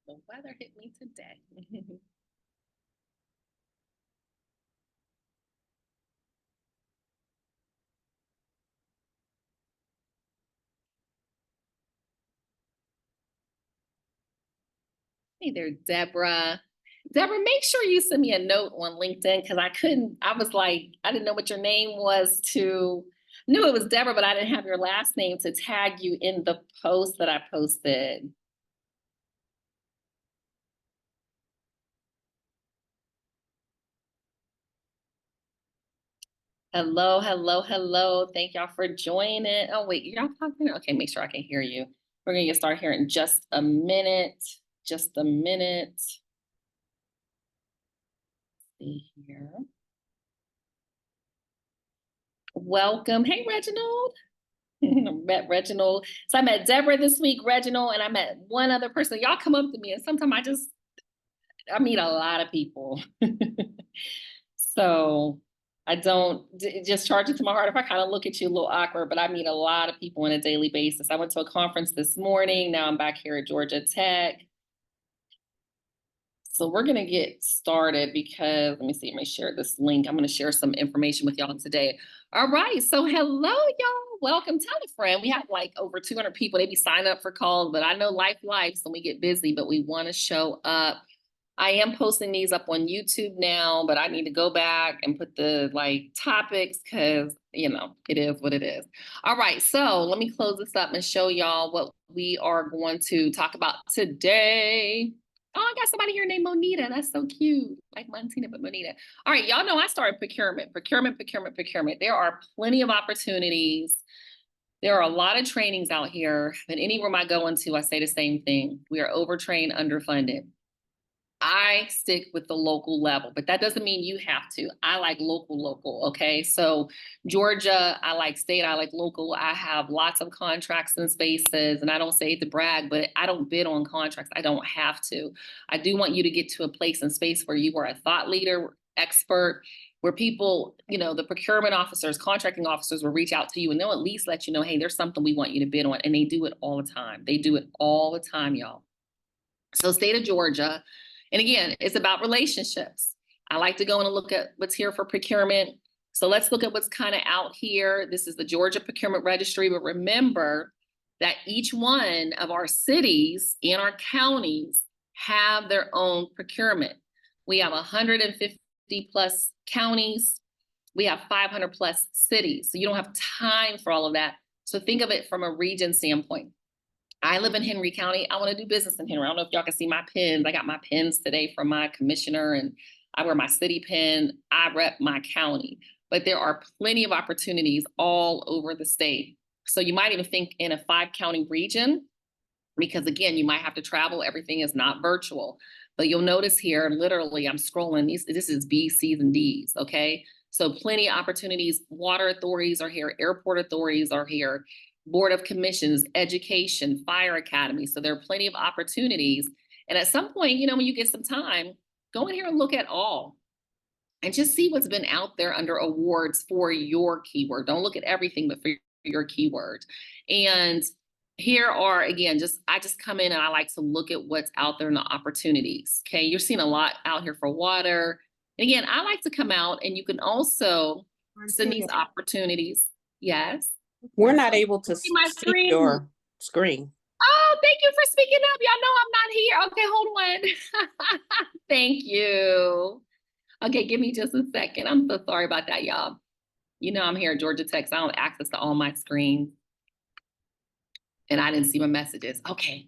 The weather hit me today. Hey there, Deborah. Deborah, make sure you send me a note on LinkedIn because I was like, I didn't know what your name was knew it was Deborah, but I didn't have your last name to tag you in the post that I posted. Hello, hello, hello. Thank y'all for joining. Oh, wait, y'all talking? Okay, make sure I can hear you. We're gonna get started here in just a minute. Just a minute. Let's see here. Welcome. Hey, Reginald. I met Reginald. So I met Deborah this week, Reginald, and I met one other person. Y'all come up to me, and sometimes I meet a lot of people. So I don't just charge it to my heart if I kind of look at you a little awkward, but I meet a lot of people on a daily basis. I went to a conference this morning. Now I'm back here at Georgia Tech. So we're going to get started because, let me see, let me share this link. I'm going to share some information with y'all today. All right. So hello, y'all. Welcome. Tell a friend. We have like over 200 people. They be signing up for calls, but I know life, so we get busy, but we want to show up. I am posting these up on YouTube now, but I need to go back and put the topics because, it is what it is. All right. So let me close this up and show y'all what we are going to talk about today. Oh, I got somebody here named Monita. That's so cute. Like Montina, but Monita. All right, y'all know I started procurement. There are plenty of opportunities. There are a lot of trainings out here. And any room I go into, I say the same thing. We are overtrained, underfunded. I stick with the local level, but that doesn't mean you have to. I like local, okay? So Georgia, I like state, I like local. I have lots of contracts and spaces, and I don't say it to brag, but I don't bid on contracts. I don't have to. I do want you to get to a place and space where you are a thought leader, expert, where people, the procurement officers, contracting officers will reach out to you and they'll at least let you know, hey, there's something we want you to bid on. And they do it all the time. They do it all the time, y'all. So state of Georgia. And again, it's about relationships. I like to go and look at what's here for procurement. So let's look at what's kind of out here. This is the Georgia Procurement Registry, but remember that each one of our cities and our counties have their own procurement. We have 150 plus counties. We have 500 plus cities. So you don't have time for all of that. So think of it from a region standpoint. I live in Henry County. I want to do business in Henry. I don't know if y'all can see my pins. I got my pins today from my commissioner, and I wear my city pin. I rep my county, but there are plenty of opportunities all over the state. So you might even think in a 5-county region, because again, you might have to travel. Everything is not virtual, but you'll notice here, literally, I'm scrolling. This is B's, C's, and D's, okay? So plenty of opportunities. Water authorities are here. Airport authorities are here. Board of Commissions, education, fire academy. So there are plenty of opportunities. And at some point, when you get some time, go in here and look at all and just see what's been out there under awards for your keyword. Don't look at everything, but for your keyword. And here are, again, I just come in and I like to look at what's out there in the opportunities. Okay. You're seeing a lot out here for water. And again, I like to come out and you can also send these opportunities. Yes. We're not able to see your screen. Oh, thank you for speaking up. Y'all know I'm not here. Okay, hold on. Thank you. Okay, give me just a second. I'm so sorry about that, y'all. I'm here at Georgia Tech, so I don't have access to all my screens. And I didn't see my messages. Okay,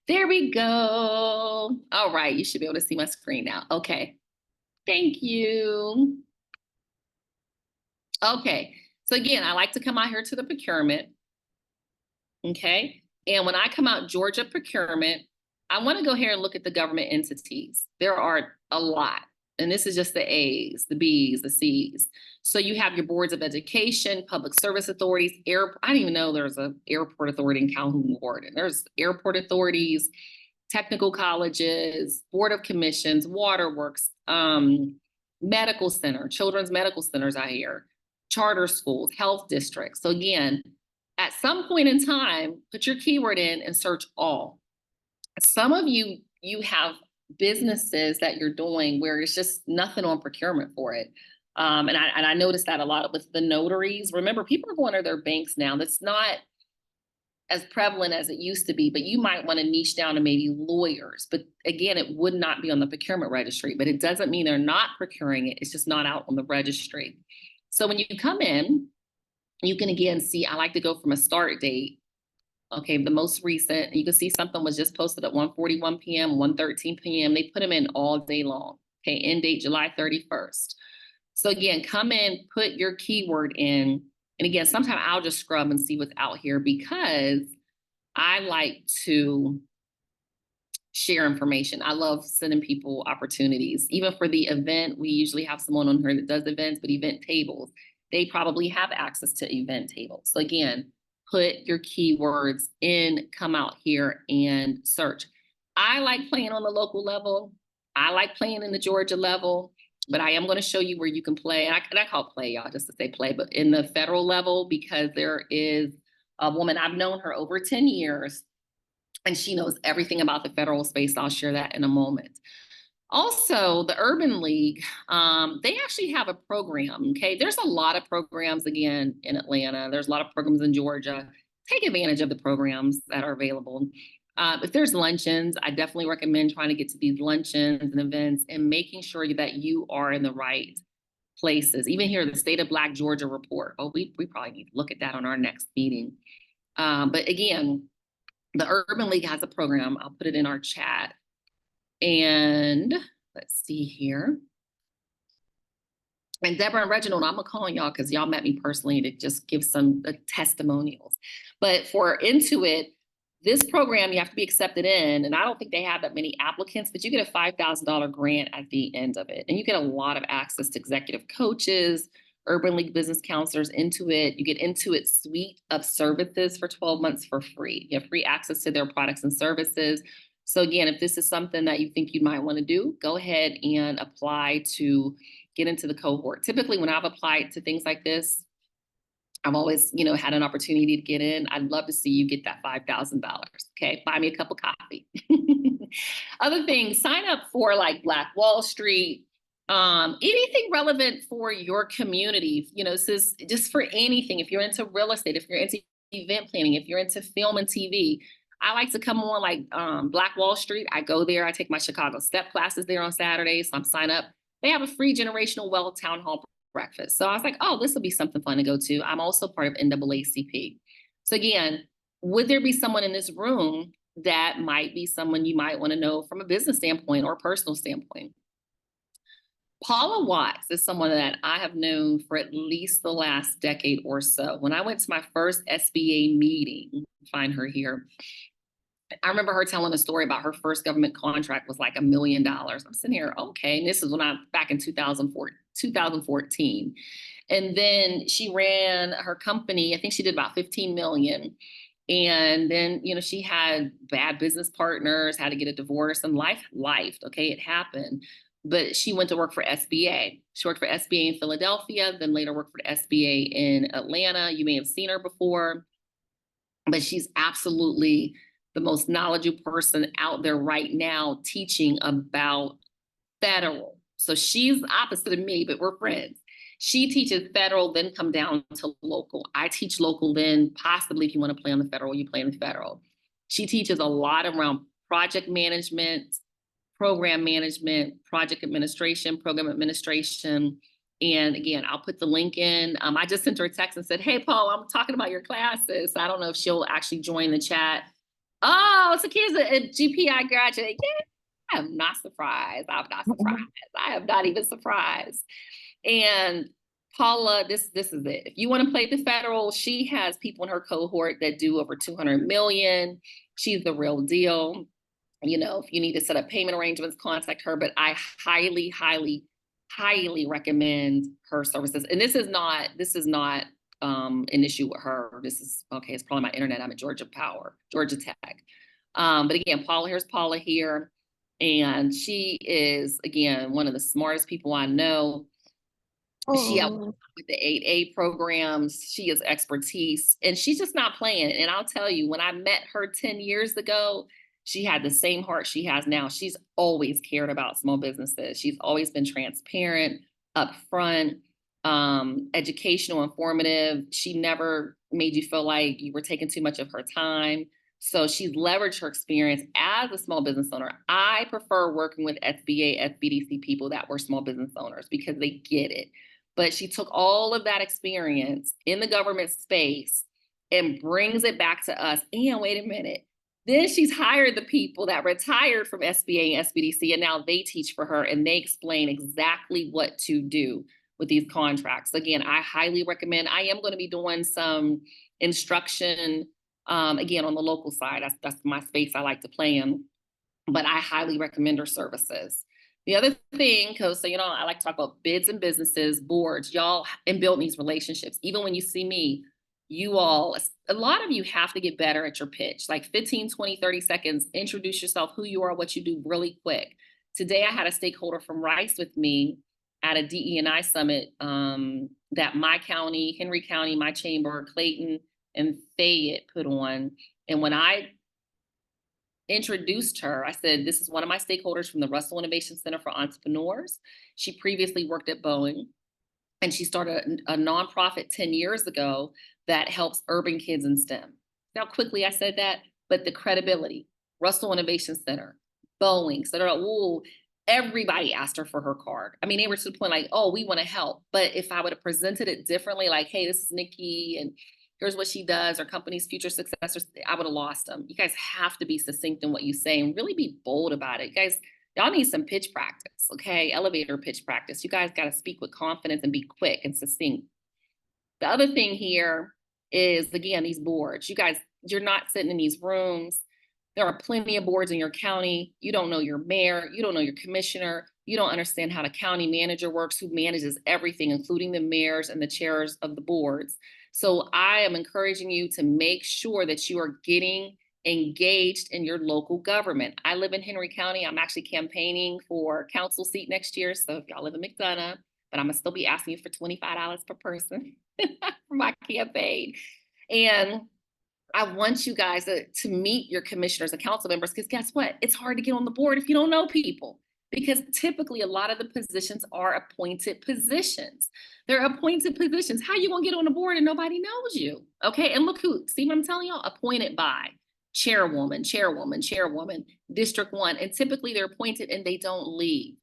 there we go. All right, you should be able to see my screen now. Okay, thank you. Okay. So again, I like to come out here to the procurement, okay? And when I come out Georgia procurement, I want to go here and look at the government entities. There are a lot, and this is just the A's, the B's, the C's. So you have your boards of education, public service authorities, I didn't even know there's an airport authority in Calhoun Ward. And there's airport authorities, technical colleges, board of commissions, waterworks, medical center, children's medical centers out here, charter schools, health districts. So again, at some point in time, put your keyword in and search all. Some of you you have businesses that you're doing where it's just nothing on procurement for it. And I noticed that a lot with the notaries. Remember, people are going to their banks now. That's not as prevalent as it used to be, but you might want to niche down to maybe lawyers. But again, it would not be on the procurement registry, but it doesn't mean they're not procuring it. It's just not out on the registry. So when you come in, you can again see, I like to go from a start date. Okay, the most recent, you can see something was just posted at 1:41 p.m., 1:13 p.m. They put them in all day long. Okay, end date July 31st. So again, come in, put your keyword in. And again, sometimes I'll just scrub and see what's out here because I like to share information. I love sending people opportunities. Even for the event, we usually have someone on here that does events, but event tables, they probably have access to event tables. So again, put your keywords in, come out here and search. I like playing on the local level. I like playing in the Georgia level, but I am going to show you where you can play. And I call play, y'all, just to say play, but in the federal level, because there is a woman, I've known her over 10 years, and she knows everything about the federal space. I'll share that in a moment. Also, the Urban League, they actually have a program, okay? There's a lot of programs, again, in Atlanta. There's a lot of programs in Georgia. Take advantage of the programs that are available. If there's luncheons, I definitely recommend trying to get to these luncheons and events and making sure that you are in the right places. Even here, the State of Black Georgia report. Oh, we probably need to look at that on our next meeting. But again, the Urban League has a program. I'll put it in our chat. And let's see here. And Deborah and Reginald, I'm gonna call y'all because y'all met me personally to just give some testimonials. But for Intuit, this program you have to be accepted in, and I don't think they have that many applicants, but you get a $5,000 grant at the end of it. And you get a lot of access to executive coaches, Urban League business counselors, Intuit. You get Intuit's suite of services for 12 months for free. You have free access to their products and services. So again, if this is something that you think you might want to do, go ahead and apply to get into the cohort. Typically, when I've applied to things like this, I've always, had an opportunity to get in. I'd love to see you get that $5,000. Okay, buy me a cup of coffee. Other things, sign up for like Black Wall Street, anything relevant for your community. This is just for anything. If you're into real estate, if you're into event planning, if you're into film and TV, I like to come on like Black Wall Street. I go there. I take my Chicago step classes there on Saturdays. So I'm signed up. They have a free generational wealth town hall breakfast. So I was like, oh, this will be something fun to go to. I'm also part of NAACP. So again, would there be someone in this room that might be someone you might want to know from a business standpoint or personal standpoint? Paula Watts is someone that I have known for at least the last decade or so. When I went to my first SBA meeting, find her here, I remember her telling a story about her first government contract was like $1 million. I'm sitting here, okay. And this is when back in 2014. And then she ran her company. I think she did about 15 million. And then, she had bad business partners, had to get a divorce, and life. Okay, it happened. But she went to work for SBA. She worked for SBA in Philadelphia, then later worked for SBA in Atlanta. You may have seen her before, but she's absolutely the most knowledgeable person out there right now teaching about federal. So she's the opposite of me, but we're friends. She teaches federal, then come down to local. I teach local, then possibly if you want to play on the federal, you play on the federal. She teaches a lot around project management, program management, project administration, program administration. And again, I'll put the link in. I just sent her a text and said, hey, Paul, I'm talking about your classes. I don't know if she'll actually join the chat. Oh, it's a kid's a GPI graduate. Yeah, I'm not surprised. I'm not surprised. I am not even surprised. And Paula, this is it. If you want to play the federal, she has people in her cohort that do over 200 million. She's the real deal. If you need to set up payment arrangements, contact her. But I highly, highly, highly recommend her services. And this is not an issue with her. This is okay. It's probably my internet. I'm at Georgia Tech. But again, here's Paula here. And she is, again, one of the smartest people I know. She helped with the 8A programs. She has expertise, and she's just not playing. And I'll tell you, when I met her 10 years ago, She had the same heart she has now. She's always cared about small businesses. She's always been transparent, upfront, educational, informative. She never made you feel like you were taking too much of her time. So she's leveraged her experience as a small business owner. I prefer working with SBA, SBDC people that were small business owners because they get it. But she took all of that experience in the government space and brings it back to us. And wait a minute, then she's hired the people that retired from SBA and SBDC, and now they teach for her and they explain exactly what to do with these contracts. Again, I highly recommend. I am going to be doing some instruction, again, on the local side. That's my space I like to play in, but I highly recommend her services. The other thing, because I like to talk about bids and businesses, boards, y'all, and building these relationships. Even when you see me, you all, a lot of you have to get better at your pitch, like 15, 20, 30 seconds, introduce yourself, who you are, what you do really quick. Today, I had a stakeholder from Rice with me at a DE&I summit that my county, Henry County, my chamber, Clayton, and Fayette put on. And when I introduced her, I said, this is one of my stakeholders from the Russell Innovation Center for Entrepreneurs. She previously worked at Boeing, and she started a nonprofit 10 years ago that helps urban kids in STEM. How quickly I said that, but the credibility, Russell Innovation Center, Boeing, so they're like, whoa, everybody asked her for her card. I mean, they were to the point like, oh, we want to help. But if I would have presented it differently, like, hey, this is Nikki, and here's what she does, her company's future successors, I would have lost them. You guys have to be succinct in what you say and really be bold about it. You guys, y'all need some pitch practice, okay? Elevator pitch practice. You guys got to speak with confidence and be quick and succinct. The other thing here is, again, these boards. You guys, you're not sitting in these rooms. There are plenty of boards in your county. You don't know your mayor. You don't know your commissioner. You don't understand how the county manager works, who manages everything, including the mayors and the chairs of the boards. So I am encouraging you to make sure that you are getting engaged in your local government. I live in Henry County. I'm actually campaigning for council seat next year. So if y'all live in McDonough, but I'm gonna still be asking you for $25 per person for my campaign. And I want you guys to meet your commissioners and council members, because guess what? It's hard to get on the board if you don't know people, because typically a lot of the positions are appointed positions. They're appointed positions. How you gonna get on the board and nobody knows you? Okay, and look who, see what I'm telling y'all? Appointed by chairwoman, District 1, and typically they're appointed and they don't leave.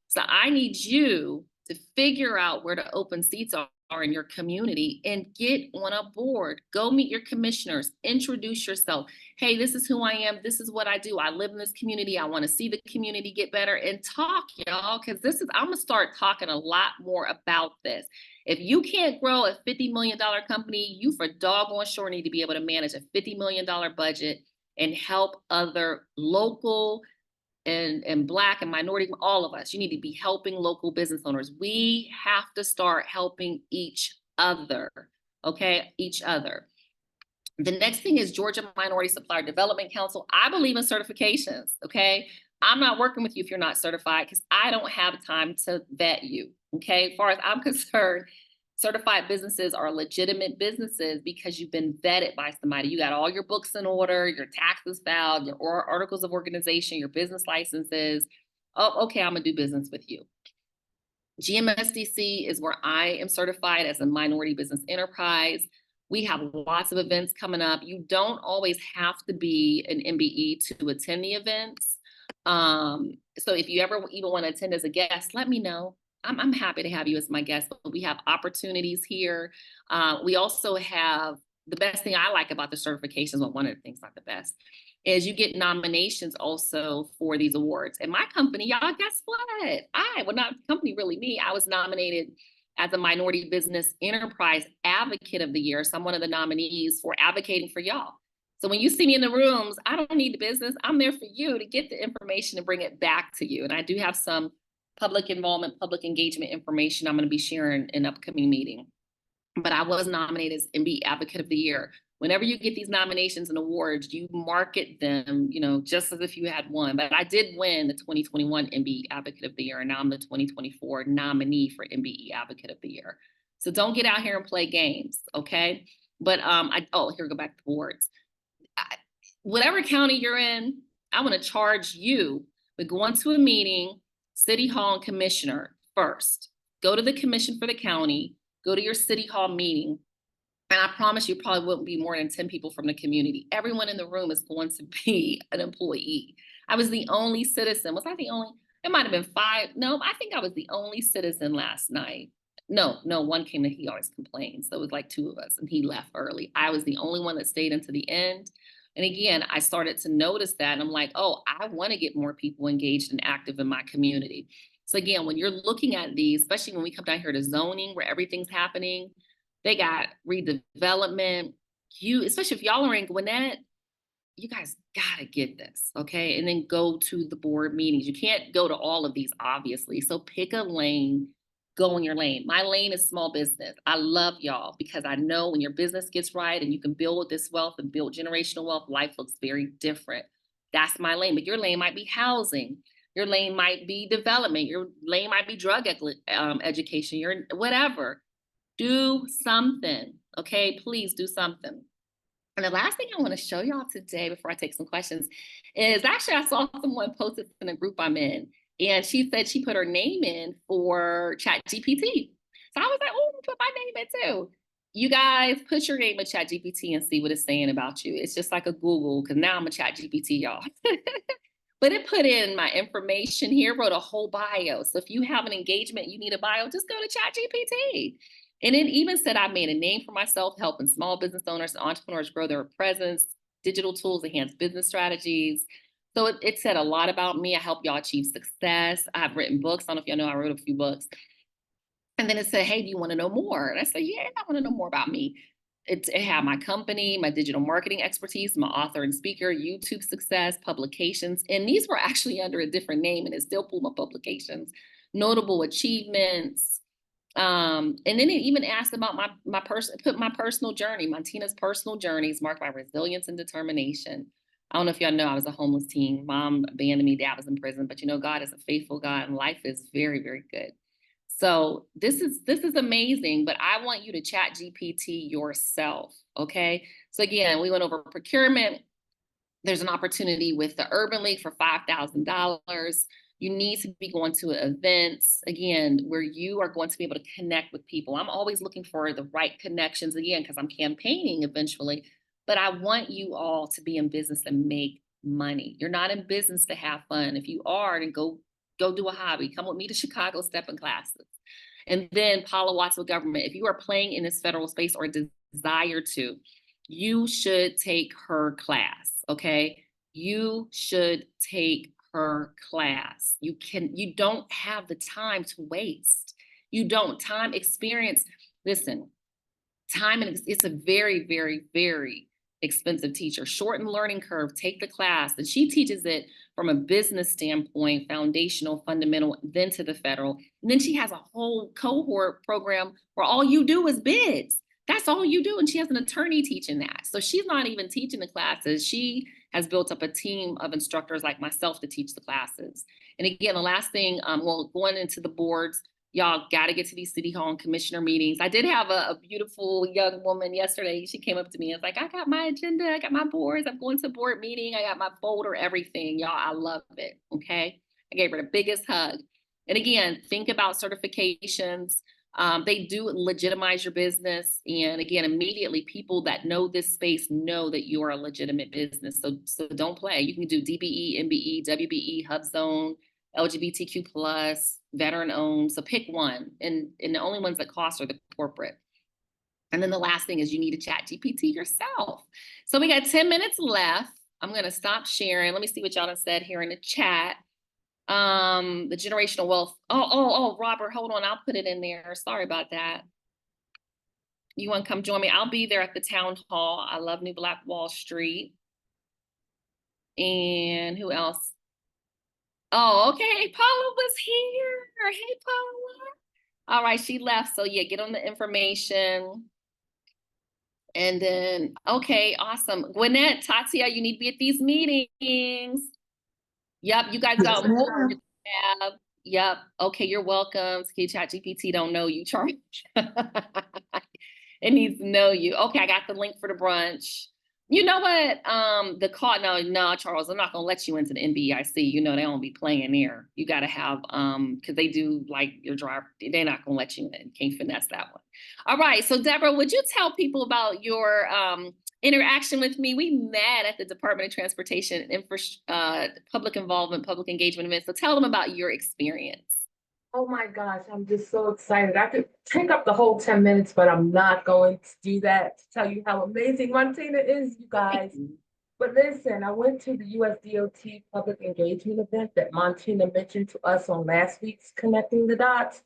So I need you to figure out where the open seats are in your community and get on a board. Go meet your commissioners, introduce yourself. Hey, this is who I am. This is what I do. I live in this community. I want to see the community get better, and talk, y'all, because I'm going to start talking a lot more about this. If you can't grow a $50 million company, you for doggone sure need to be able to manage a $50 million budget and help other local and Black and minority, all of us. You need to be helping local business owners. We have to start helping each other, okay? Each other. The next thing is Georgia Minority Supplier Development Council. I believe in certifications, okay? I'm not working with you if you're not certified, because I don't have time to vet you, okay? As far as I'm concerned, certified businesses are legitimate businesses because you've been vetted by somebody. You got all your books in order, your taxes filed, your articles of organization, your business licenses. Oh, okay, I'm gonna do business with you. GMSDC is where I am certified as a minority business enterprise. We have lots of events coming up. You don't always have to be an MBE to attend the events. So if you ever even want to attend as a guest, let me know. I'm happy to have you as my guest. But we have opportunities here. We also have, the best thing I like about the certifications, well, one of the things, not the best, is you get nominations also for these awards. And my company, y'all, guess what? Well, not company, really me. I was nominated as a Minority Business Enterprise Advocate of the Year. So I'm one of the nominees for advocating for y'all. So when you see me in the rooms, I don't need the business. I'm there for you to get the information and bring it back to you. And I do have some public involvement, public engagement information I'm going to be sharing in an upcoming meeting. But I was nominated as MB Advocate of the Year. Whenever you get these nominations and awards, you market them, just as if you had won. But I did win the 2021 MBE Advocate of the Year, and now I'm the 2024 nominee for MBE Advocate of the Year. So don't get out here and play games, okay? But here, go back to awards. Whatever county you're in, I want to charge you with going to a meeting, city hall and commissioner first. Go to the commission for the county, go to your city hall meeting. And I promise you probably wouldn't be more than 10 people from the community. Everyone in the room is going to be an employee. I was the only citizen. Was I the only? It might have been 5. No, I think I was the only citizen last night. No, one came and he always complains. So it was like 2 of us and he left early. I was the only one that stayed until the end. And again, I started to notice that and I'm like, oh, I want to get more people engaged and active in my community. So again, when you're looking at these, especially when we come down here to zoning where everything's happening, they got redevelopment. Especially if y'all are in Gwinnett, you guys gotta get this, okay? And then go to the board meetings. You can't go to all of these, obviously. So pick a lane, go in your lane. My lane is small business. I love y'all because I know when your business gets right and you can build this wealth and build generational wealth, life looks very different. That's my lane. But your lane might be housing. Your lane might be development. Your lane might be drug education. Your whatever. Do something, okay? Please do something. And the last thing I want to show y'all today before I take some questions is actually I saw someone post this in a group I'm in, and she said she put her name in for ChatGPT. So I was like, oh, put my name in too. You guys put your name in ChatGPT and see what it's saying about you. It's just like a Google, because now I'm a ChatGPT, y'all. But it put in my information here, wrote a whole bio. So if you have an engagement, you need a bio, just go to ChatGPT. And it even said I made a name for myself, helping small business owners and entrepreneurs grow their presence, digital tools, enhance business strategies. So it said a lot about me. I help y'all achieve success. I've written books. I don't know if y'all know I wrote a few books. And then it said, hey, do you want to know more? And I said, yeah, I want to know more about me. It had my company, my digital marketing expertise, my author and speaker, YouTube success, publications. And these were actually under a different name, and it still pulled my publications, notable achievements. And then it even asked about my personal journey, Montina's personal journeys marked by resilience and determination. I don't know if y'all know I was a homeless teen. Mom abandoned me, dad was in prison, but you know, God is a faithful God and life is very, very good. So this is amazing, but I want you to chat GPT yourself, okay? So again, we went over procurement. There's an opportunity with the Urban League for $5,000. You need to be going to events, again, where you are going to be able to connect with people. I'm always looking for the right connections, again, because I'm campaigning eventually, but I want you all to be in business and make money. You're not in business to have fun. If you are, then go do a hobby. Come with me to Chicago stepping classes. And then Paula Watts with government. If you are playing in this federal space or desire to, you should take her class, okay? You should take her class. You don't have the time to waste. You don't. Time, experience. Listen, time, and it's a very, very, very expensive teacher. Shorten learning curve, take the class. And she teaches it from a business standpoint, foundational, fundamental, then to the federal. And then she has a whole cohort program where all you do is bids. That's all you do. And she has an attorney teaching that. So she's not even teaching the classes. She has built up a team of instructors like myself to teach the classes. And again, the last thing, well, going into the boards, y'all got to get to these city hall and commissioner meetings. I did have a beautiful young woman yesterday. She came up to me and was like, I got my agenda, I got my boards, I'm going to board meeting, I got my folder, everything. Y'all, I love it, okay? I gave her the biggest hug. And again, think about certifications. They do legitimize your business. And again, immediately people that know this space know that you are a legitimate business. So don't play. You can do DBE, MBE, WBE, HubZone, LGBTQ plus, veteran owned. So pick one. And the only ones that cost are the corporate. And then the last thing is you need to chat GPT yourself. So we got 10 minutes left. I'm going to stop sharing. Let me see what y'all have said here in the chat. The generational wealth. Oh, Robert, hold on. I'll put it in there. Sorry about that. You want to come join me? I'll be there at the town hall. I love New Black Wall Street. And who else? Oh, okay. Paula was here. Hey, Paula. All right, she left. So yeah, get on the information. And then, okay, awesome. Gwinnett, Tatia, you need to be at these meetings. Yep, you guys got more. Yep. Okay, you're welcome. ChatGPT don't know you, Charlie. It needs to know you. Okay, I got the link for the brunch. You know what? The call, no, Charles, I'm not gonna let you into the NBIC. You know, they don't be playing there. You gotta have, because they do like your driver, they're not gonna let you in. Can't finesse that one. All right. So Deborah, would you tell people about your interaction with me? We met at the Department of Transportation and public involvement, public engagement event. So tell them about your experience. Oh my gosh, I'm just so excited. I could take up the whole 10 minutes, but I'm not going to do that to tell you how amazing Montina is, you guys. But listen, I went to the USDOT public engagement event that Montina mentioned to us on last week's Connecting the Dots.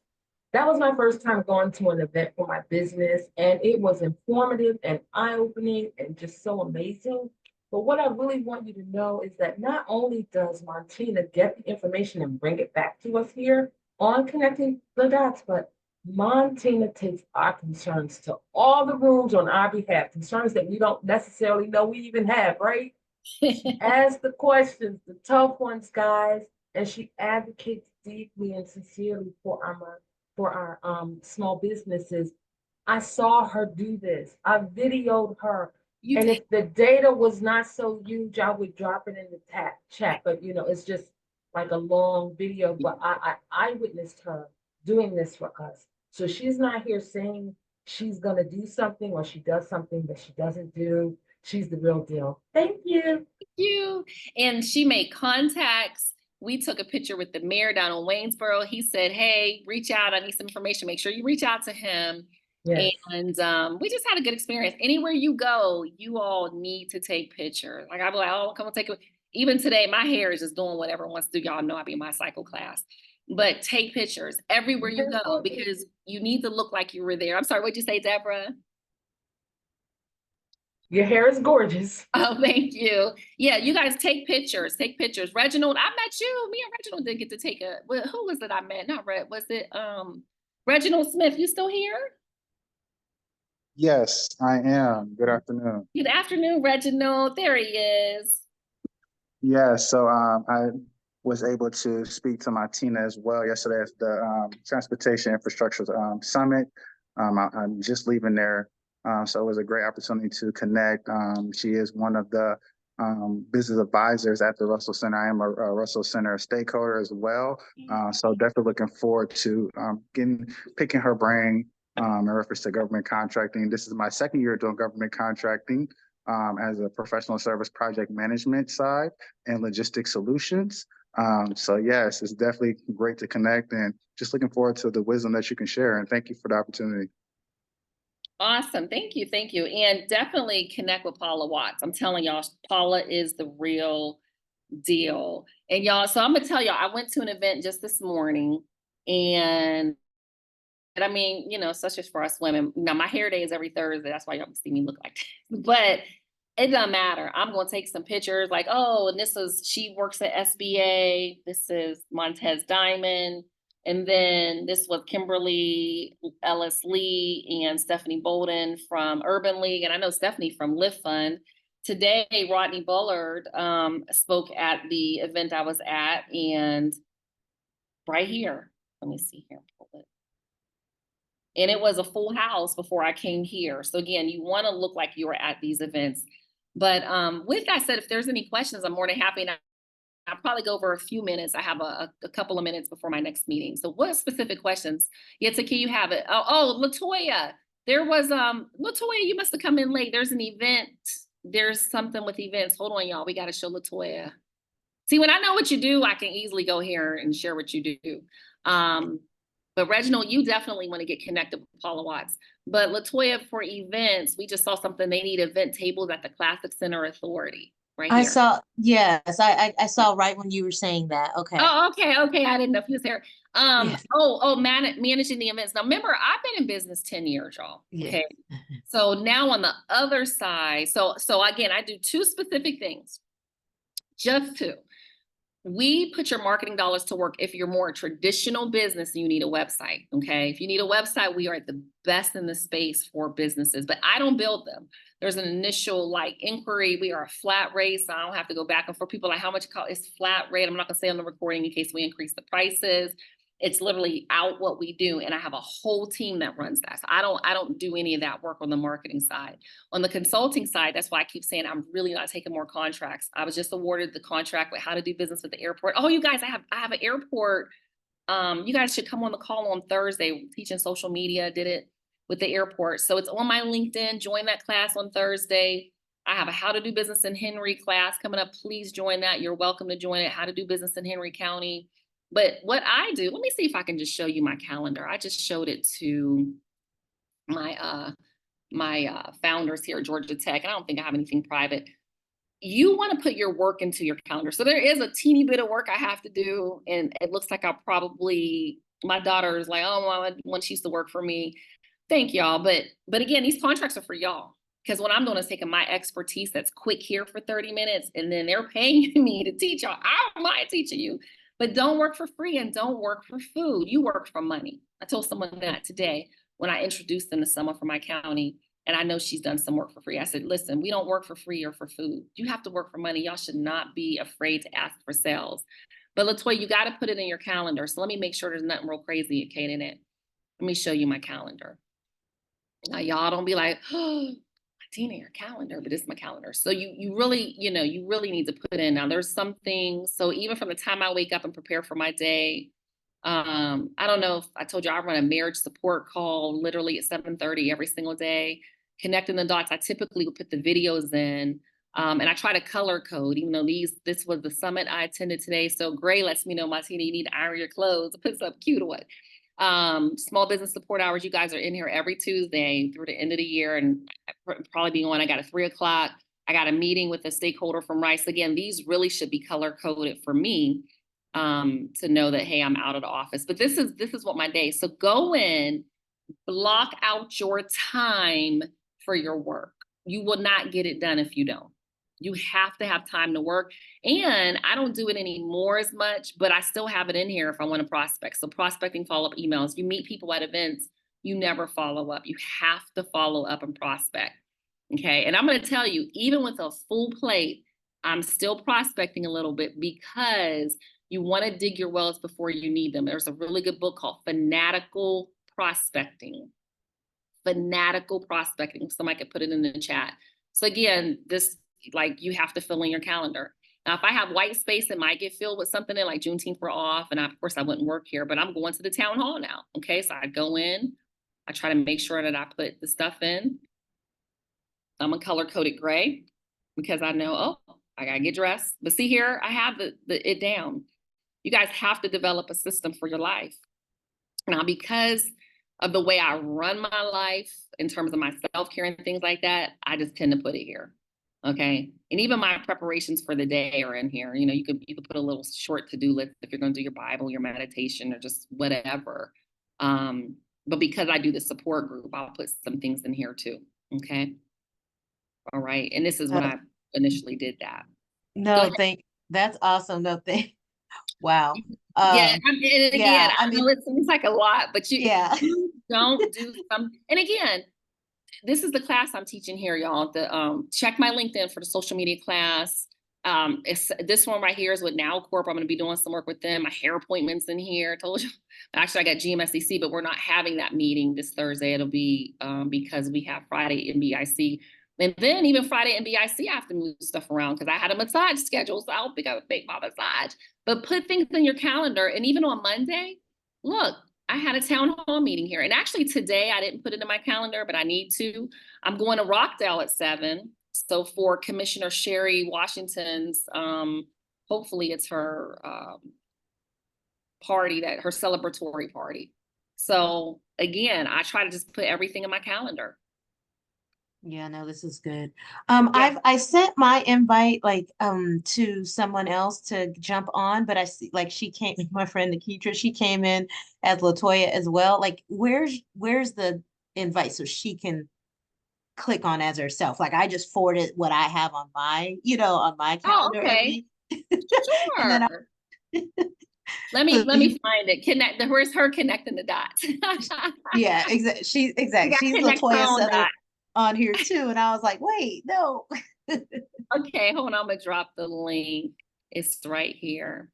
That was my first time going to an event for my business, and it was informative and eye-opening and just so amazing. But what I really want you to know is that not only does Montina get the information and bring it back to us here on Connecting the Dots, but Montina takes our concerns to all the rooms on our behalf, concerns that we don't necessarily know we even have, right? She asks the questions, the tough ones, guys, and she advocates deeply and sincerely for our small businesses. I saw her do this. I videoed her. And if the data was not so huge, I would drop it in the chat. But it's just like a long video. But I witnessed her doing this for us. So she's not here saying she's gonna do something or she does something that she doesn't do. She's the real deal. Thank you. Thank you. And she made contacts. We took a picture with the mayor down in Waynesboro. He said, hey, reach out. I need some information. Make sure you reach out to him. Yes. And we just had a good experience. Anywhere you go, you all need to take pictures. Like I'd be like, oh, come and take it. Even today, my hair is just doing whatever it wants to do. Y'all know I be in my cycle class. But take pictures everywhere you go because you need to look like you were there. I'm sorry, what'd you say, Deborah? Your hair is gorgeous. Oh, thank you. Yeah, you guys take pictures. Take pictures. Reginald, I met you. Me and Reginald didn't get to take who was it I met? Not Red. Was it Reginald Smith? You still here? Yes, I am. Good afternoon. Good afternoon, Reginald. There he is. Yeah, so I was able to speak to Montina as well yesterday at the Transportation Infrastructure Summit. I'm just leaving there. So it was a great opportunity to connect. She is one of the business advisors at the Russell Center. I am a Russell Center stakeholder as well. So definitely looking forward to picking her brain in reference to government contracting. This is my second year doing government contracting as a professional service project management side and logistics solutions. So yes, it's definitely great to connect and just looking forward to the wisdom that you can share. And thank you for the opportunity. Awesome. Thank you. Thank you. And definitely connect with Paula Watts. I'm telling y'all, Paula is the real deal. And y'all, so I'm going to tell y'all, I went to an event just this morning and I mean, such as for us women. Now, my hair day is every Thursday. That's why y'all can see me look like this. But it doesn't matter. I'm going to take some pictures like, oh, and she works at SBA. This is Montez Diamond. And then this was Kimberly Ellis Lee and Stephanie Bolden from Urban League. And I know Stephanie from Lift Fund. Today, Rodney Bullard spoke at the event I was at. And right here, let me see here. Pull it. And it was a full house before I came here. So again, you want to look like you were at these events. But with that said, if there's any questions, I'm more than happy. And I'll probably go over a few minutes. I have a couple of minutes before my next meeting. So what specific questions? Yatsiki, you have it. Oh, Latoya. There was, Latoya, you must have come in late. There's an event. There's something with events. Hold on, y'all. We got to show Latoya. See, when I know what you do, I can easily go here and share what you do. But Reginald, you definitely want to get connected with Paula Watts. But Latoya, for events, we just saw something. They need event tables at the Classic Center Authority. Right I saw, yes, I saw right when you were saying that. Okay. Oh, okay. I didn't know if you was there. Yes. Managing the events. Now, remember, I've been in business 10 years, y'all. Okay. Yes. So now on the other side, so again, I do two specific things. Just two. We put your marketing dollars to work if you're more a traditional business and you need a website, okay? If you need a website, we are the best in the space for businesses, but I don't build them. There's an initial inquiry. We are a flat rate, so I don't have to go back and forth. People like, how much it costs? It's flat rate. I'm not gonna say on the recording in case we increase the prices. It's literally out what we do. And I have a whole team that runs that. So I don't do any of that work on the marketing side. On the consulting side, that's why I keep saying I'm really not taking more contracts. I was just awarded the contract with how to do business with the airport. Oh, you guys, I have an airport. You guys should come on the call on Thursday. Teaching social media, did it with the airport. So it's on my LinkedIn. Join that class on Thursday. I have a how to do business in Henry class coming up. Please join that. You're welcome to join it. How to do business in Henry County. But what I do, let me see if I can just show you my calendar. I just showed it to my founders here at Georgia Tech. And I don't think I have anything private. You want to put your work into your calendar. So there is a teeny bit of work I have to do. And it looks like my daughter is like, oh, Mama, when she used to work for me. Thank y'all. But again, these contracts are for y'all. Because what I'm doing is taking my expertise that's quick here for 30 minutes, and then they're paying me to teach y'all. I don't mind teaching you. But don't work for free and don't work for food. You work for money. I told someone that today when I introduced them to someone from my county, and I know she's done some work for free. I said, listen, we don't work for free or for food. You have to work for money. Y'all should not be afraid to ask for sales. But LaToya, you got to put it in your calendar. So let me make sure there's nothing real crazy, Kate, in it. Let me show you my calendar. Now, y'all don't be like, oh, Tina, your calendar, but it's my calendar. So you really need to put in. Now there's some things. So even from the time I wake up and prepare for my day, I don't know if I told you I run a marriage support call literally at 7:30 every single day, connecting the dots. I typically would put the videos in, and I try to color code, even though this was the summit I attended today. So Gray lets me know, Montina, you need to iron your clothes, put something cute on. Small business support hours, you guys are in here every Tuesday through the end of the year, and probably be on. I got a 3 o'clock. I got a meeting with a stakeholder from Rice. Again, these really should be color coded for me to know that, hey, I'm out of the office. But this is what my day. So go in, block out your time for your work. You will not get it done if you don't. You have to have time to work. And I don't do it anymore as much, but I still have it in here if I want to prospect. So prospecting follow-up emails. You meet people at events, you never follow up. You have to follow up and prospect. Okay. And I'm going to tell you, even with a full plate, I'm still prospecting a little bit because you want to dig your wells before you need them. There's a really good book called Fanatical Prospecting. Fanatical Prospecting. Somebody could put it in the chat. So again, you have to fill in your calendar. Now, if I have white space, it might get filled with something in, like Juneteenth, we're off. And of course I wouldn't work here, but I'm going to the town hall now. Okay. So I go in, I try to make sure that I put the stuff in. I'm gonna color code it gray because I know, oh, I gotta get dressed. But see here, I have it down. You guys have to develop a system for your life. Now, because of the way I run my life in terms of my self-care and things like that, I just tend to put it here. Okay. And even my preparations for the day are in here. You could put a little short to-do list if you're going to do your Bible, your meditation, or just whatever. But because I do the support group, I'll put some things in here too. Okay. All right. And this is when I initially did that. That's awesome. Wow. Yeah. And again, I know it seems like a lot, but you don't do some. And again, this is the class I'm teaching here, y'all. Check my LinkedIn for the social media class. This one right here is with Now Corp. I'm going to be doing some work with them. My hair appointment's in here. I told you. Actually, I got GMSDC, but we're not having that meeting this Thursday. It'll be because we have Friday NBIC. And then even Friday NBIC, I have to move stuff around because I had a massage schedule. So I don't think I would make my massage. But put things in your calendar. And even on Monday, look, I had a town hall meeting here. And actually today, I didn't put it in my calendar, but I need to. I'm going to Rockdale at 7. So for Commissioner Sherry Washington's, hopefully it's her party, her celebratory party. So again, I try to just put everything in my calendar. Yeah, no, this is good. I sent my invite to someone else to jump on, but I see she came, my friend Nikitra, she came in as LaToya as well. Like, where's the invite so she can click on as herself? Like, I just forwarded what I have on my, on my calendar. Oh, okay. Sure. And then let me find it. Where's her connecting the dots? Yeah, exactly. She's LaToya on here too, and I was like, wait, no. Okay, hold on, I'm gonna drop the link. It's right here.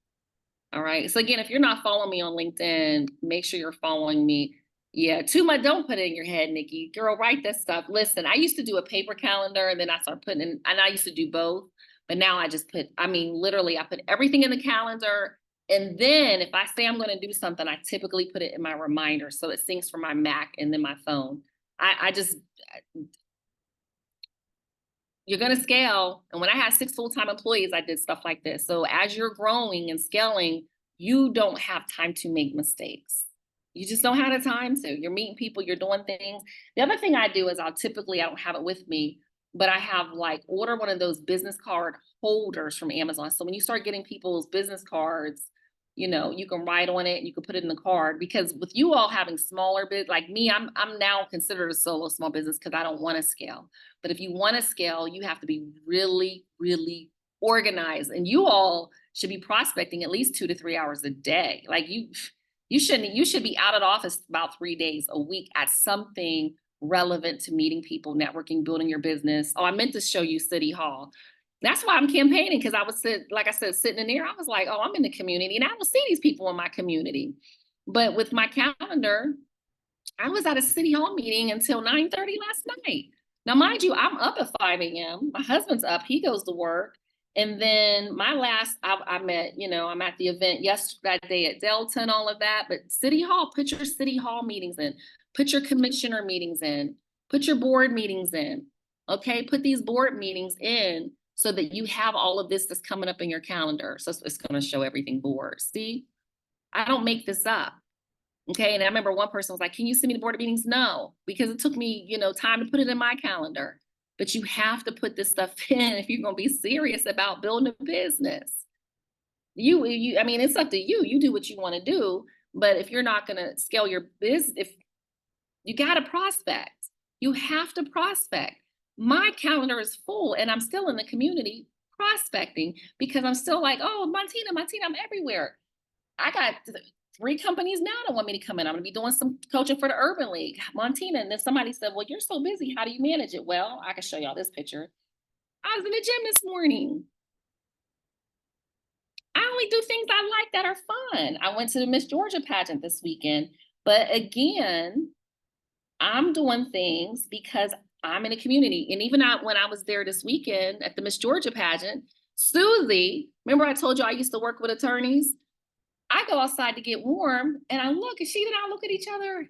All right. So again, if you're not following me on LinkedIn, make sure you're following me. Yeah, don't put it in your head, Nikki. Girl, write that stuff. Listen, I used to do a paper calendar and then I started putting in, and I used to do both, but now I just put, I mean, literally I put everything in the calendar. And then if I say I'm going to do something, I typically put it in my reminder. So it syncs from my Mac and then my phone. You're going to scale. And when I had 6 full-time employees, I did stuff like this. So as you're growing and scaling, you don't have time to make mistakes. You just don't have the time to. You're meeting people, you're doing things. The other thing I do is I don't have it with me, but I have like order one of those business card holders from Amazon. So when you start getting people's business cards, you know, you can write on it, you can put it in the card, because with you all having smaller biz, like me, I'm now considered a solo small business because I don't want to scale. But if you want to scale, you have to be really, really organized, and you all should be prospecting at least 2 to 3 hours a day. Like you should be out of the office about 3 days a week at something relevant to meeting people, networking, building your business. Oh, I meant to show you City Hall. That's why I'm campaigning, because I was like I said, sitting in there, I was like, oh, I'm in the community and I don't see these people in my community. But with my calendar, I was at a City Hall meeting until 9:30 last night. Now, mind you, I'm up at 5 a.m. My husband's up, he goes to work. And then my last, I'm at the event yesterday at Delta and all of that, but City Hall, put your City Hall meetings in, put your commissioner meetings in, put your board meetings in, okay? Put these board meetings in so that you have all of this that's coming up in your calendar. So it's gonna show everything board. See, I don't make this up. Okay, and I remember one person was like, can you send me the board meetings? No, because it took me, time to put it in my calendar. But you have to put this stuff in if you're gonna be serious about building a business. I mean, it's up to you. You do what you want to do. But if you're not gonna scale your business, if you gotta prospect, you have to prospect. My calendar is full and I'm still in the community prospecting because I'm still like, oh, Montina, I'm everywhere. I got 3 companies now that want me to come in. I'm gonna be doing some coaching for the Urban League, Montina. And then somebody said, well, you're so busy. How do you manage it? Well, I can show y'all this picture. I was in the gym this morning. I only do things I like that are fun. I went to the Miss Georgia pageant this weekend. But again, I'm doing things because I'm in a community. And even when I was there this weekend at the Miss Georgia pageant, Susie, remember I told you I used to work with attorneys? I go outside to get warm and I look, and she and I look at each other.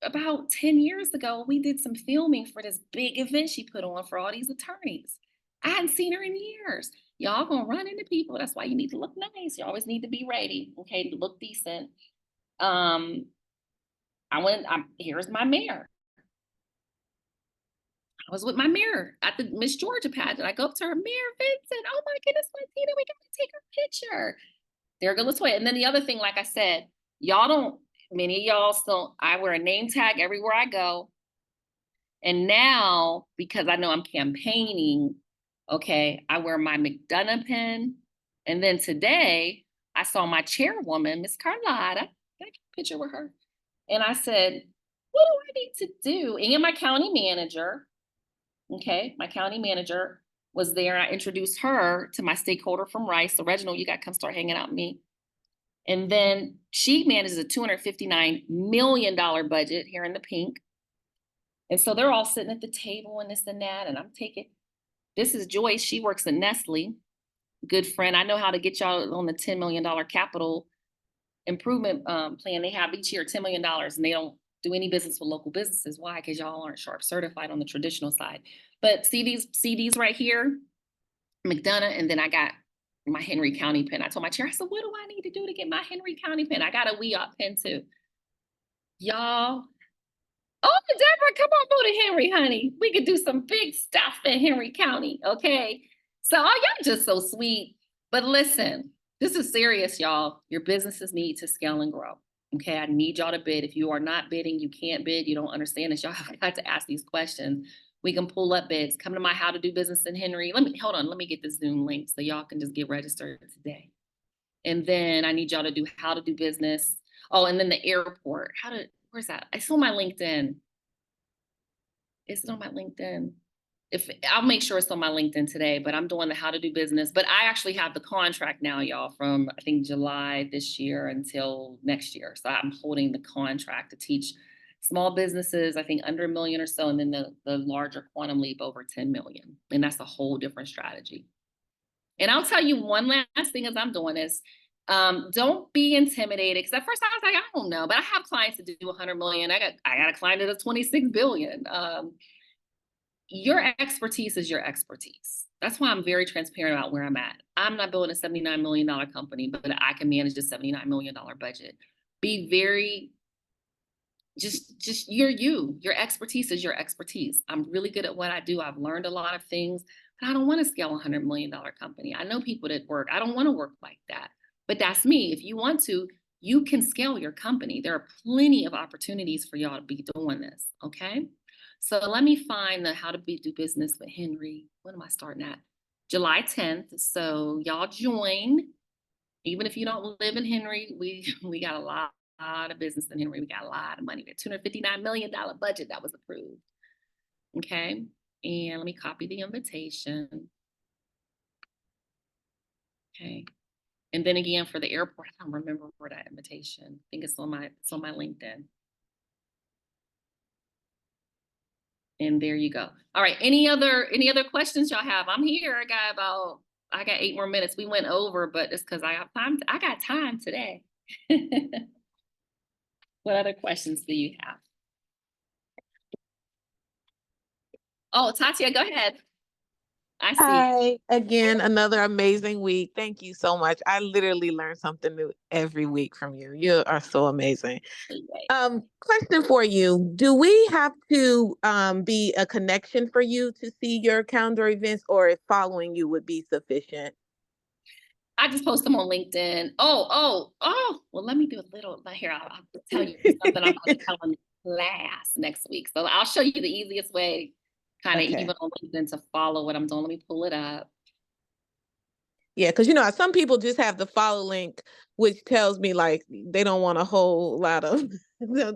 About 10 years ago, we did some filming for this big event she put on for all these attorneys. I hadn't seen her in years. Y'all gonna run into people. That's why you need to look nice. You always need to be ready, okay, to look decent. Here's my mayor. I was with my mayor at the Miss Georgia pageant. I go up to her, Mayor Vincent. Oh my goodness, Montina, we got to take a picture. There goes Latoya. And then the other thing, like I said, many of y'all still, I wear a name tag everywhere I go. And now, because I know I'm campaigning, okay, I wear my McDonough pin. And then today, I saw my chairwoman, Miss Carlotta. Can I get a picture with her? And I said, what do I need to do? And my county manager, okay, my county manager was there. I introduced her to my stakeholder from Rice. So Reginald, you got to come start hanging out with me. And then she manages a $259 million budget here in the pink. And so they're all sitting at the table and this and that. And this is Joyce. She works at Nestle. Good friend. I know how to get y'all on the $10 million capital improvement plan. They have each year $10 million and they don't do any business with local businesses. Why? Because y'all aren't sharp certified on the traditional side. But see these right here, McDonough, and then I got my Henry County pin. I told my chair, I said, what do I need to do to get my Henry County pin? I got a We Up pin too. Y'all, oh, Deborah, come on, go to Henry, honey. We could do some big stuff in Henry County, okay? So y'all just so sweet. But listen, this is serious, y'all. Your businesses need to scale and grow. Okay, I need y'all to bid. If you are not bidding, you can't bid. You don't understand this. Y'all have got to ask these questions. We can pull up bids. Come to my How to Do Business in Henry. Let me get the Zoom link so y'all can just get registered today. And then I need y'all to do How to Do Business. Oh, and then the airport. Where's that? It's on my LinkedIn. Is it on my LinkedIn? if I'll make sure it's on my LinkedIn today, but I'm doing the how to do business. But I actually have the contract now, y'all, from I think July this year until next year. So I'm holding the contract to teach small businesses, I think under $1 million or so, and then the larger quantum leap over 10 million. And that's a whole different strategy. And I'll tell you one last thing as I'm doing this. Don't be intimidated. Because at first I was like, I don't know, but I have clients that do 100 million. I got a client that does 26 billion. Your expertise is your expertise. That's why I'm very transparent about where I'm at. I'm not building a $79 million company, but I can manage the $79 million budget. Be very, just you're you. Your expertise is your expertise. I'm really good at what I do. I've learned a lot of things, but I don't want to scale a $100 million company. I know people that work. I don't want to work like that, but that's me. If you want to, you can scale your company. There are plenty of opportunities for y'all to be doing this, okay? So let me find the how to do business with Henry. When am I starting at? July 10th. So y'all join. Even if you don't live in Henry, we got a lot of business in Henry. We got a lot of money. The $259 million budget that was approved. Okay. And let me copy the invitation. Okay. And then again for the airport, I don't remember where that invitation. I think it's on my LinkedIn. And there you go. All right. Any other questions y'all have? I'm here. I got 8 more minutes. We went over, but it's because I got time today. What other questions do you have? Oh, Tatia, go ahead. I see. Hi, again, another amazing week. Thank you so much. I literally learn something new every week from you. You are so amazing. Question for you. Do we have to be a connection for you to see your calendar events, or if following you would be sufficient? I just post them on LinkedIn. Oh, well, let me do a little here. I'll tell you something I'm going to tell in class next week. So I'll show you the easiest way, kind of even on LinkedIn, to follow what I'm doing. Let me pull it up. Yeah, because some people just have the follow link, which tells me like they don't want a whole lot of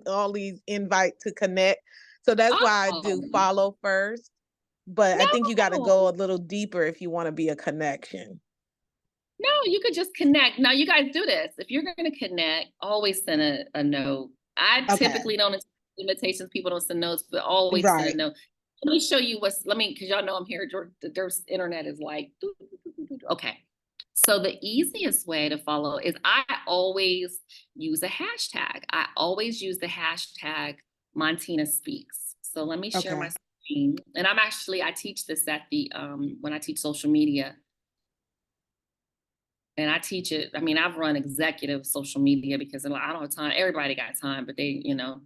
all these invite to connect. So that's why I do follow first. But I think you got to go a little deeper if you want to be a connection. No, you could just connect. Now, you guys do this. If you're going to connect, always send a note. I typically don't accept invitations. People don't send notes, but always send a note. Let me show you because y'all know I'm here. There's internet is like, okay. So the easiest way to follow is I always use a hashtag. I always use the hashtag Montina Speaks. So let me share my screen. And I teach this at the, when I teach social media. And I teach it. I mean, I've run executive social media because I don't have time. Everybody got time, but they,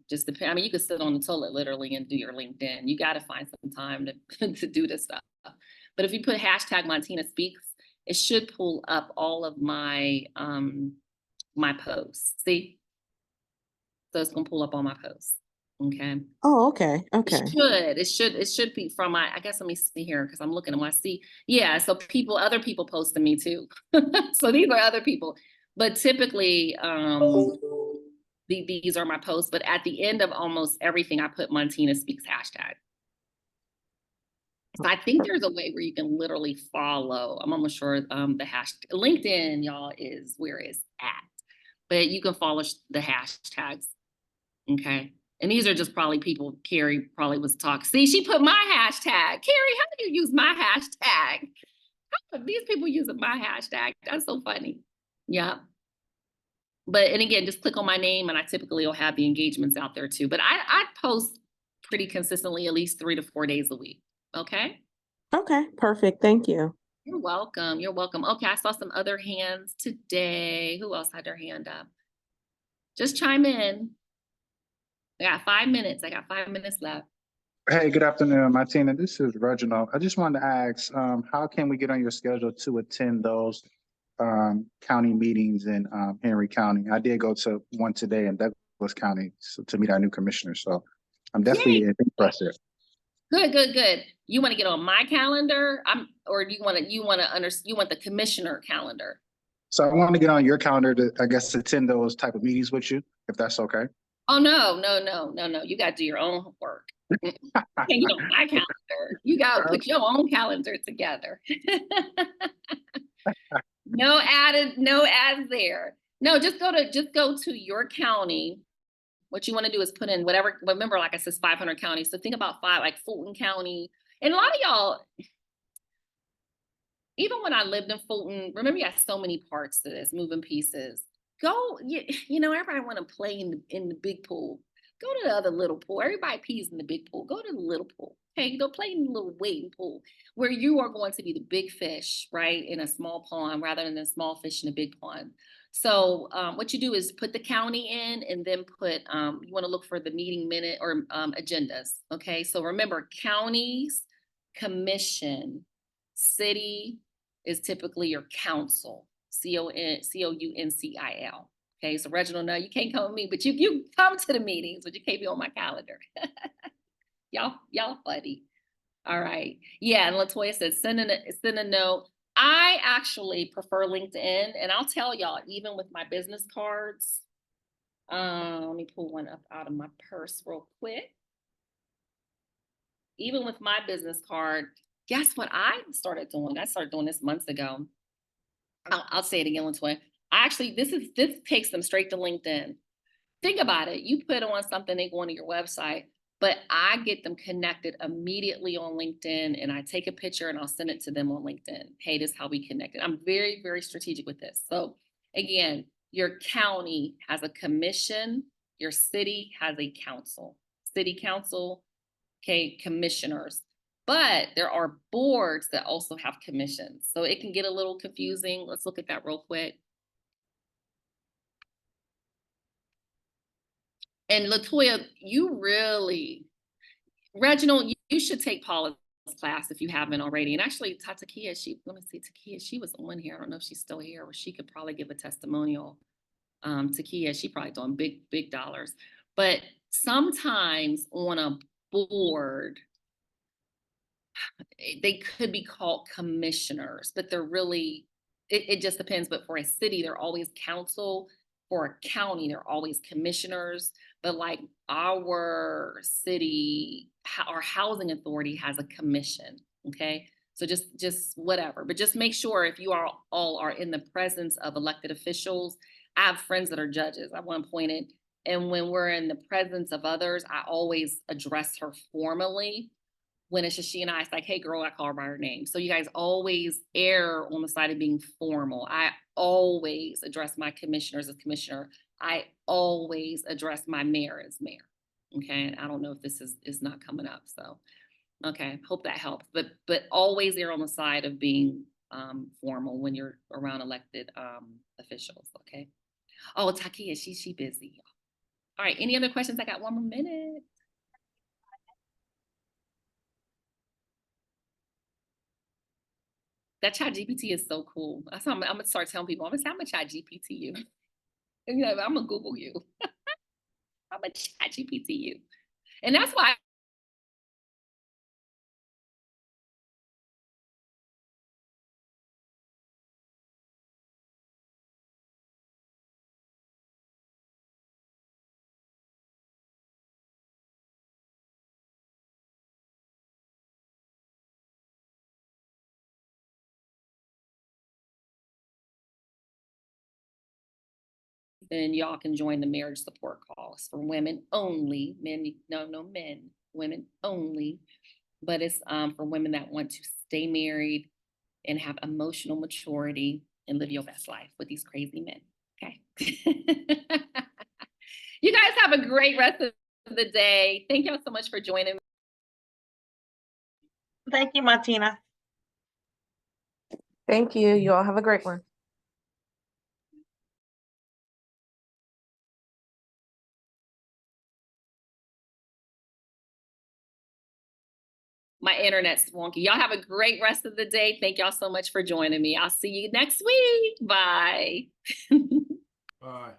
just depend. I mean, you could sit on the toilet literally and do your LinkedIn. You got to find some time to do this stuff. But if you put hashtag Montina Speaks, it should pull up all of my my posts. See? So it's gonna pull up all my posts. Okay. Oh, okay. Okay. It should be from I guess let me see here because I'm looking at my yeah, so other people post to me too. So these are other people. But typically these are my posts, but at the end of almost everything I put Montina Speaks hashtag. So I think there's a way where you can literally follow. I'm almost sure the hashtag LinkedIn, y'all, is where it's at. But you can follow the hashtags. Okay. And these are just probably people Carrie probably was talking. See, she put my hashtag. Carrie, how do you use my hashtag? How are these people using my hashtag? That's so funny. Yeah. And again, just click on my name and I typically will have the engagements out there too. But I post pretty consistently at least 3 to 4 days a week. Okay. Okay, perfect. Thank you. You're welcome. You're welcome. Okay, I saw some other hands today. Who else had their hand up? Just chime in. I got 5 minutes. I got 5 minutes left. Hey, good afternoon, Martina. This is Reginald. I just wanted to ask, how can we get on your schedule to attend those county meetings in Henry County? I did go to one today in Douglas County to meet our new commissioner, so I'm definitely interested. Good. You want to get on my calendar? Or do you want the commissioner calendar? So I want to get on your calendar to, I guess, attend those type of meetings with you, if that's okay. Oh, no. You got to do your own work. You can't get on my calendar. You gotta put your own calendar together. No ads there. No, just go to your county. What you want to do is put in whatever, remember, like I said, 500 counties. So think about like Fulton County. And a lot of y'all, even when I lived in Fulton, remember you had so many parts to this, moving pieces. Go, you know, everybody want to play in the big pool. Go to the other little pool. Everybody pees in the big pool. Go to the little pool. Okay, go play in the little wading pool where you are going to be the big fish, right, in a small pond rather than the small fish in a big pond. So what you do is put the county in and then put, you want to look for the meeting minute or agendas. Okay, so remember counties, commission, city is typically your council, COUNCIL. Okay, so Reginald, no, you can't come with me, but you come to the meetings, but you can't be on my calendar. Y'all funny. All right. Yeah, and Latoya said send a note. I actually prefer LinkedIn, and I'll tell y'all, even with my business cards, let me pull one up out of my purse real quick. Even with my business card, guess what I started doing? I started doing this months ago. I'll say it again, Latoya. This takes them straight to LinkedIn. Think about it. You put on something, they go onto your website, but I get them connected immediately on LinkedIn, and I take a picture and I'll send it to them on LinkedIn. Hey, this is how we connected. I'm very, very strategic with this. So again, your county has a commission, your city has a council, city council, okay, commissioners. But there are boards that also have commissions. So it can get a little confusing. Let's look at that real quick. And Latoya, Reginald, you should take Paula's class if you haven't already. And actually, Takia, she was on here. I don't know if she's still here, or she could probably give a testimonial. Takia, she probably doing big dollars. But sometimes on a board, they could be called commissioners, but they're really, it just depends. But for a city, they're always council. For a county, they're always commissioners. But like our city, our housing authority has a commission. Okay, so just whatever. But just make sure if you all are in the presence of elected officials. I have friends that are judges. I have one appointed, and when we're in the presence of others, I always address her formally. When it's just she and I, it's like, hey girl, I call her by her name. So you guys always err on the side of being formal. I always address my commissioners as commissioner. I always address my mayor as mayor. Okay, and I don't know if this is not coming up. So, okay, hope that helps. But always err on the side of being formal when you're around elected officials. Okay. Oh, Takia, she busy. All right, any other questions? I got one more minute. That ChatGPT is so cool. That's how I'm gonna start telling people. I'm gonna ChatGPT you. And, you know, I'm gonna Google you. I'm gonna ChatGPT you. And that's why then y'all can join the marriage support calls for women only. Men, no men, women only. But it's for women that want to stay married and have emotional maturity and live your best life with these crazy men. Okay. You guys have a great rest of the day. Thank y'all so much for joining me. Thank you, Montina. Thank you. You all have a great one. My internet's wonky. Y'all have a great rest of the day. Thank y'all so much for joining me. I'll see you next week. Bye. Bye.